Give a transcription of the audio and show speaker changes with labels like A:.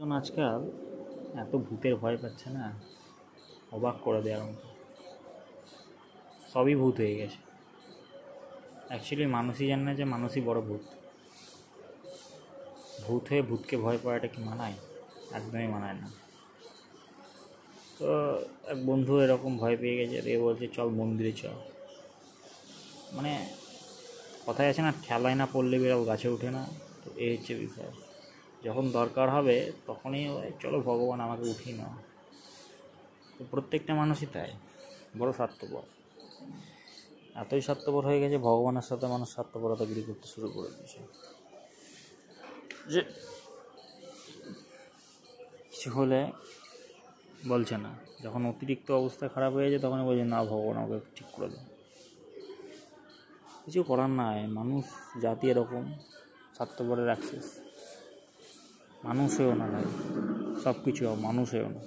A: আজকাল এত ভূতের ভয় পাচ্ছে না, অবাক করে দেওয়ার মতো। সবই ভূত হয়ে গেছে। অ্যাকচুয়ালি মানুষই জানে না যে মানুষই বড় ভূত। ভূত হয়ে ভূতকে ভয় পাওয়াটা কি মানায়? একদমই মানায় না। তো এক বন্ধু এরকম ভয় পেয়ে গেছে, এ বলছে চল মন্দিরে চল। মানে কথায় আছে না, ঠেলায় না পড়লে বিড়াল গাছে ওঠে না। তো এই হচ্ছে বিষয়। যখন দরকার হবে তখনই চলো ভগবান আমাকে উঠিয়ে নাও। তো প্রত্যেকটা মানুষই তাই, বড় স্বার্থপর। এতই স্বার্থপর হয়ে গেছে, ভগবানের সাথে মানুষ স্বার্থপরতাগিরি করতে শুরু করে দিয়েছে। যে কিছু হলে বলছে না, যখন অতিরিক্ত অবস্থা খারাপ হয়ে যায় তখন বলছে না ভগবান আমাকে ঠিক করে দেয়। কিছু করার নাই, মানুষ জাতি এরকম স্বার্থপরের অ্যাক্সেস। মানুষ হয়েও না ভাই, সব কিছু মানুষ হয়েও না।